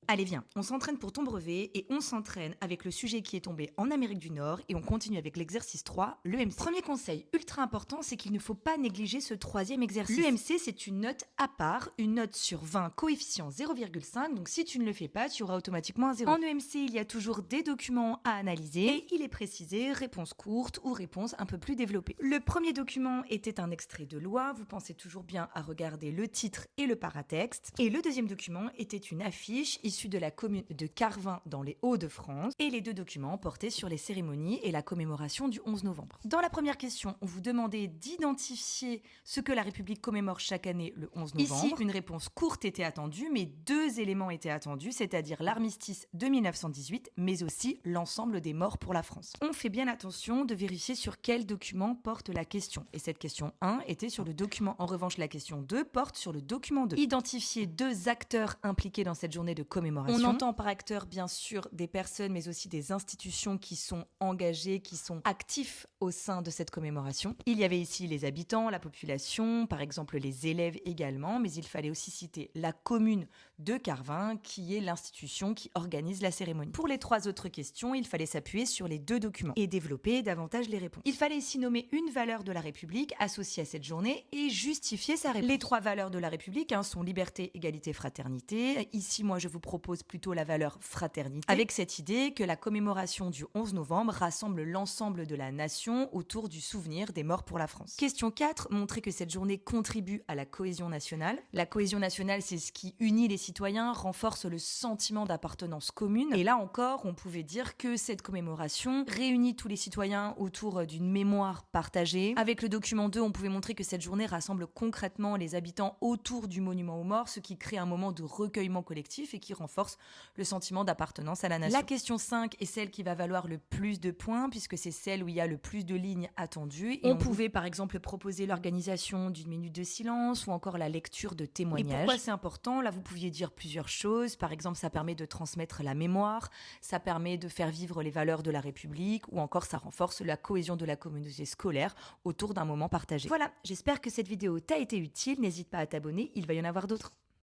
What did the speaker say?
Allez viens, on s'entraîne pour ton brevet et on s'entraîne avec le sujet qui est tombé en Amérique du Nord et on continue avec l'exercice 3, l'EMC. Premier conseil ultra important, c'est qu'il ne faut pas négliger ce troisième exercice. L'EMC, c'est une note à part, une note sur 20, coefficient 0,5, donc si tu ne le fais pas, tu auras automatiquement un 0. En EMC, il y a toujours des documents à analyser et il est précisé réponse courte ou réponse un peu plus développée. Le premier document était un extrait de loi, vous pensez toujours bien à regarder le titre et le paratexte. Et le deuxième document était une affiche issue de la commune de Carvin dans les Hauts-de-France et les deux documents portaient sur les cérémonies et la commémoration du 11 novembre. Dans la première question, on vous demandait d'identifier ce que la République commémore chaque année le 11 novembre. Ici, une réponse courte était attendue, mais deux éléments étaient attendus, c'est-à-dire l'armistice de 1918, mais aussi l'ensemble des morts pour la France. On fait bien attention de vérifier sur quel document porte la question. Et cette question 1 était sur le document. En revanche, la question 2 porte sur le document 2. Identifier deux acteurs impliqués dans cette journée de commémoration. On entend par acteurs, bien sûr, des personnes, mais aussi des institutions qui sont engagées, qui sont actifs au sein de cette commémoration. Il y avait ici les habitants, la population, par exemple les élèves également, mais il fallait aussi citer la commune de Carvin, qui est l'institution qui organise la cérémonie. Pour les trois autres questions, il fallait s'appuyer sur les deux documents et développer davantage les réponses. Il fallait ici nommer une valeur de la République associée à cette journée et justifier sa réponse. Les trois valeurs de la République sont liberté, égalité, fraternité. Ici, moi, je vous propose plutôt la valeur fraternité, avec cette idée que la commémoration du 11 novembre rassemble l'ensemble de la nation autour du souvenir des morts pour la France. Question 4, montrer que cette journée contribue à la cohésion nationale. La cohésion nationale, c'est ce qui unit les citoyens, renforce le sentiment d'appartenance commune. Et là encore, on pouvait dire que cette commémoration réunit tous les citoyens autour d'une mémoire partagée. Avec le document 2, on pouvait montrer que cette journée rassemble concrètement les habitants autour du monument aux morts, ce qui crée un moment de recueillement collectif et qui renforce le sentiment d'appartenance à la nation. La question 5 est celle qui va valoir le plus de points puisque c'est celle où il y a le plus de lignes attendues. Et on pouvait par exemple proposer l'organisation d'une minute de silence ou encore la lecture de témoignages. Et pourquoi c'est important? Là, vous pouviez dire plusieurs choses. Par exemple, ça permet de transmettre la mémoire, ça permet de faire vivre les valeurs de la République ou encore ça renforce la cohésion de la communauté scolaire autour d'un moment partagé. Voilà, j'espère que cette vidéo t'a été utile. N'hésite pas à t'abonner, il va y en avoir d'autres.